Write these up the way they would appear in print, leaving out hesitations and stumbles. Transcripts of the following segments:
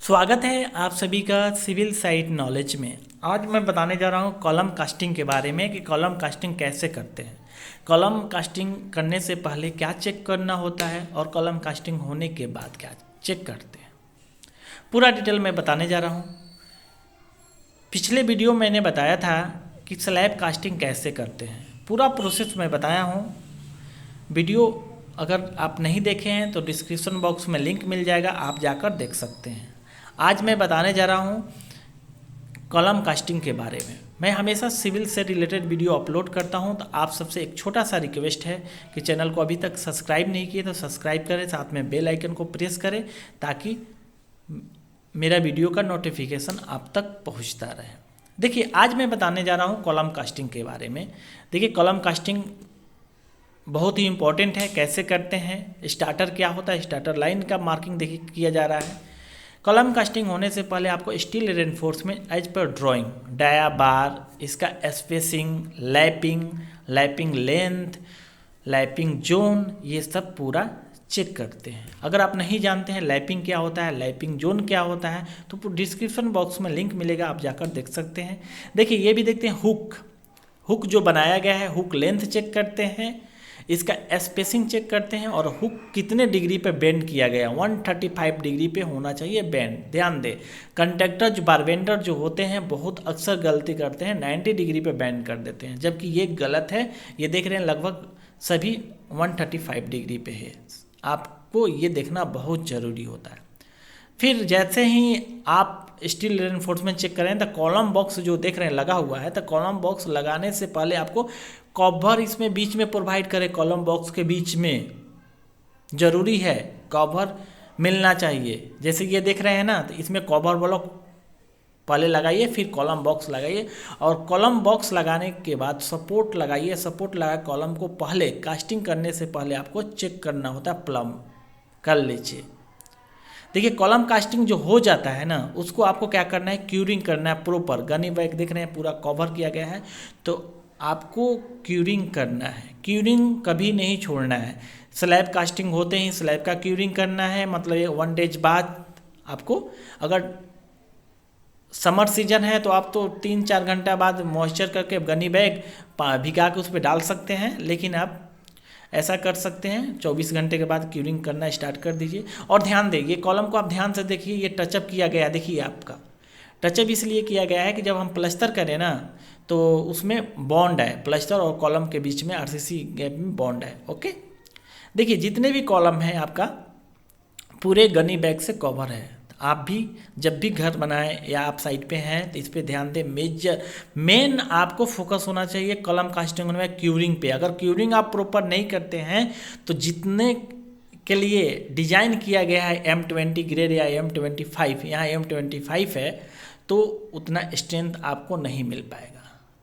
स्वागत है आप सभी का सिविल साइट नॉलेज में। आज मैं बताने जा रहा हूँ कॉलम कास्टिंग के बारे में कि कॉलम कास्टिंग कैसे करते हैं। कॉलम कास्टिंग करने से पहले क्या चेक करना होता है और कॉलम कास्टिंग होने के बाद क्या चेक करते हैं, पूरा डिटेल मैं बताने जा रहा हूँ। पिछले वीडियो मैंने बताया था कि स्लैब कास्टिंग कैसे करते हैं, पूरा प्रोसेस मैं बताया हूँ। वीडियो अगर आप नहीं देखे हैं तो डिस्क्रिप्शन बॉक्स में लिंक मिल जाएगा, आप जाकर देख सकते हैं। आज मैं बताने जा रहा हूँ कॉलम कास्टिंग के बारे में। मैं हमेशा सिविल से रिलेटेड वीडियो अपलोड करता हूँ, तो आप सबसे एक छोटा सा रिक्वेस्ट है कि चैनल को अभी तक सब्सक्राइब नहीं किए तो सब्सक्राइब करें, साथ में बेल आइकन को प्रेस करें ताकि मेरा वीडियो का नोटिफिकेशन आप तक पहुँचता रहे। देखिए, आज मैं बताने जा रहा हूँ कॉलम कास्टिंग के बारे में। देखिए, कॉलम कास्टिंग बहुत ही इम्पॉर्टेंट है। कैसे करते हैं, स्टार्टर क्या होता है, स्टार्टर लाइन का मार्किंग देखिए किया जा रहा है। कॉलम कास्टिंग होने से पहले आपको steel reinforcement as per drawing, dia bar, इसका spacing, lapping length, lapping zone, ये सब पूरा चेक करते हैं। अगर आप नहीं जानते हैं लैपिंग क्या होता है, लैपिंग जोन क्या होता है, तो डिस्क्रिप्शन बॉक्स में लिंक मिलेगा, आप जाकर देख सकते हैं। देखिए, ये भी देखते हैं हुक जो बनाया गया है, हुक लेंथ चेक करते हैं, इसका स्पेसिंग चेक करते हैं और हुक कितने डिग्री पे बेंड किया गया, 135 डिग्री पे होना चाहिए बेंड। ध्यान दें, कंडक्टर जो बारबेंडर जो होते हैं बहुत अक्सर गलती करते हैं, 90 डिग्री पे बेंड कर देते हैं, जबकि ये गलत है। ये देख रहे हैं लगभग सभी 135 डिग्री पे है। आपको ये देखना बहुत ज़रूरी होता है। फिर जैसे ही आप स्टील रेनफोर्समेंट चेक करें तो कॉलम बॉक्स जो देख रहे हैं लगा हुआ है, तो कॉलम बॉक्स लगाने से पहले आपको कवर इसमें बीच में प्रोवाइड करें। कॉलम बॉक्स के बीच में ज़रूरी है कवर मिलना चाहिए। जैसे ये देख रहे हैं ना, तो इसमें कवर ब्लॉक पहले लगाइए, फिर कॉलम बॉक्स लगाइए और कॉलम बॉक्स लगाने के बाद सपोर्ट लगाइए। सपोर्ट लगा कॉलम को पहले कास्टिंग करने से पहले आपको चेक करना होता है, प्लम कर लीजिए। देखिए, कॉलम कास्टिंग जो हो जाता है ना, उसको आपको क्या करना है, क्यूरिंग करना है प्रॉपर। गनी बैग देख रहे हैं पूरा कवर किया गया है, तो आपको क्यूरिंग करना है। क्यूरिंग कभी नहीं छोड़ना है। स्लैब कास्टिंग होते ही स्लैब का क्यूरिंग करना है, मतलब ये 1 डेज बाद आपको, अगर समर सीजन है तो आप तो 3-4 घंटा बाद मॉइस्चर करके गनी बैग भिगा के उस पर डाल सकते हैं, लेकिन आप ऐसा कर सकते हैं 24 घंटे के बाद क्यूरिंग करना स्टार्ट कर दीजिए। और ध्यान दें, ये कॉलम को आप ध्यान से देखिए, ये टचअप किया गया, देखिए आपका टचअप इसलिए किया गया है कि जब हम प्लस्तर करें ना तो उसमें बॉन्ड है, प्लस्तर और कॉलम के बीच में आरसीसी गैप में बॉन्ड है। ओके, देखिए जितने भी कॉलम हैं आपका पूरे गनी बैग से कवर है। आप भी जब भी घर बनाएं या आप साइड पे हैं तो इस पे ध्यान दें। मेन आपको फोकस होना चाहिए कॉलम कास्टिंग में क्यूरिंग पे। अगर क्यूरिंग आप प्रॉपर नहीं करते हैं तो जितने के लिए डिजाइन किया गया है M20 ग्रेड या M25, यहाँ M25 है, तो उतना स्ट्रेंथ आपको नहीं मिल पाएगा।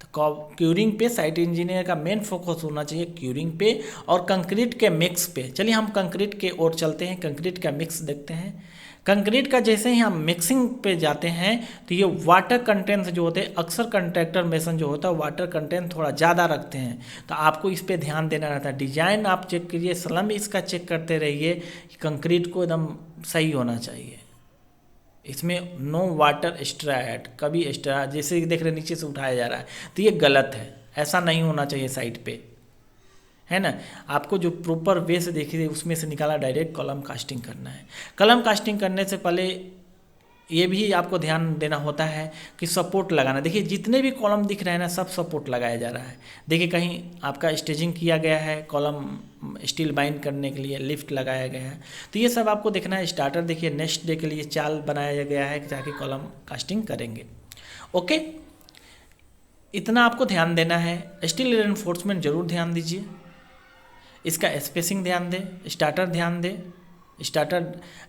तो क्यूरिंग पे साइट इंजीनियर का मेन फोकस होना चाहिए, क्यूरिंग पे और कंक्रीट के मिक्स पे। चलिए हम कंक्रीट के ओर चलते हैं, कंक्रीट का मिक्स देखते हैं। कंक्रीट का जैसे ही हम मिक्सिंग पे जाते हैं तो ये वाटर कंटेंट जो होते हैं, अक्सर कंट्रैक्टर मेसन जो होता है वाटर कंटेंट थोड़ा ज़्यादा रखते हैं, तो आपको इस पे ध्यान देना रहता है। डिजाइन आप चेक कीजिए, स्लम इसका चेक करते रहिए कि कंक्रीट को एकदम सही होना चाहिए। इसमें नो वाटर एक्स्ट्रा कभी एक्स्ट्रा, जैसे देख रहे नीचे से उठाया जा रहा है, तो ये गलत है, ऐसा नहीं होना चाहिए साइड पे, है ना। आपको जो प्रॉपर वे से देखिए उसमें से निकाला डायरेक्ट कॉलम कास्टिंग करना है। कॉलम कास्टिंग करने से पहले ये भी आपको ध्यान देना होता है कि सपोर्ट लगाना। देखिए जितने भी कॉलम दिख रहे हैं ना, सब सपोर्ट लगाया जा रहा है। देखिए कहीं आपका स्टेजिंग किया गया है, कॉलम स्टील बाइंड करने के लिए लिफ्ट लगाया गया है, तो ये सब आपको देखना है। स्टार्टर देखिए नेक्स्ट डे के लिए चाल बनाया गया है ताकि कॉलम कास्टिंग करेंगे। ओके, इतना आपको ध्यान देना है। स्टील रेनफोर्समेंट जरूर ध्यान दीजिए, इसका स्पेसिंग ध्यान दें, स्टार्टर ध्यान दें। स्टार्टर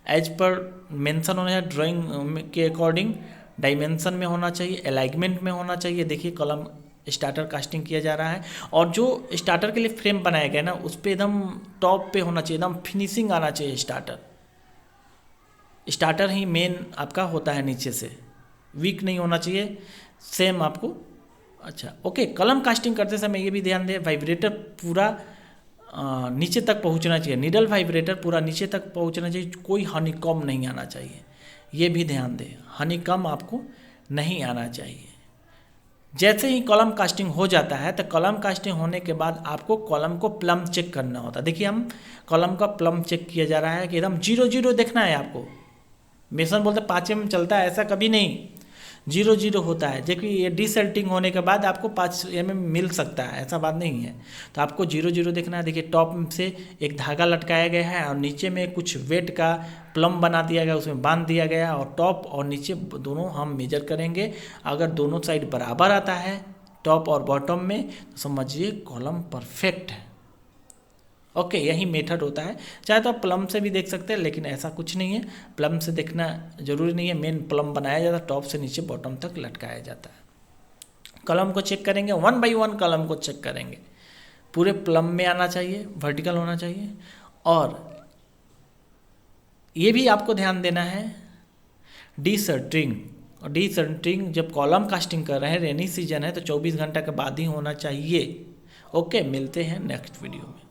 एज पर मेंशन होना चाहिए, ड्राइंग के अकॉर्डिंग डायमेंशन में होना चाहिए, अलाइनमेंट में होना चाहिए। देखिए कॉलम स्टार्टर कास्टिंग किया जा रहा है और जो स्टार्टर के लिए फ्रेम बनाया गया ना, उस पर एकदम टॉप पे होना चाहिए, एकदम फिनिशिंग आना चाहिए। स्टार्टर ही मेन आपका होता है, नीचे से वीक नहीं होना चाहिए। सेम आपको अच्छा ओके। कॉलम कास्टिंग करते समय ये भी ध्यान दें, वाइब्रेटर पूरा नीचे तक पहुंचना चाहिए। नीडल वाइब्रेटर पूरा नीचे तक पहुंचना चाहिए, कोई हनीकॉम्ब नहीं आना चाहिए। ये भी ध्यान दें, हनीकम आपको नहीं आना चाहिए। जैसे ही कॉलम कास्टिंग हो जाता है तो कॉलम कास्टिंग होने के बाद आपको कॉलम को प्लम चेक करना होता है। देखिए हम कॉलम का प्लम चेक किया जा रहा है कि एकदम 0 देखना है आपको। मेसन बोलते 5 mm चलता है, ऐसा कभी नहीं, 0 होता है। जबकि ये डिसल्टिंग होने के बाद आपको 5 mm मिल सकता है, ऐसा बात नहीं है। तो आपको 0 देखना है। देखिए टॉप से एक धागा लटकाया गया है और नीचे में कुछ वेट का प्लम बना दिया गया, उसमें बांध दिया गया, और टॉप और नीचे दोनों हम मेजर करेंगे। अगर दोनों साइड बराबर आता है टॉप और बॉटम में तो समझिए कॉलम परफेक्ट है। ओके, यही मेथड होता है। चाहे तो आप प्लम से भी देख सकते हैं, लेकिन ऐसा कुछ नहीं है, प्लम से देखना जरूरी नहीं है। मेन प्लम बनाया जाता है, टॉप से नीचे बॉटम तक लटकाया जाता है। कॉलम को चेक करेंगे, 1 by 1 कॉलम को चेक करेंगे, पूरे प्लम में आना चाहिए, वर्टिकल होना चाहिए। और ये भी आपको ध्यान देना है डीसर्टिंग। और डीसर्टिंग जब कॉलम कास्टिंग कर रहे हैं, रेनी सीजन है, तो 24 घंटा के बाद ही होना चाहिए। ओके, मिलते हैं नेक्स्ट वीडियो में।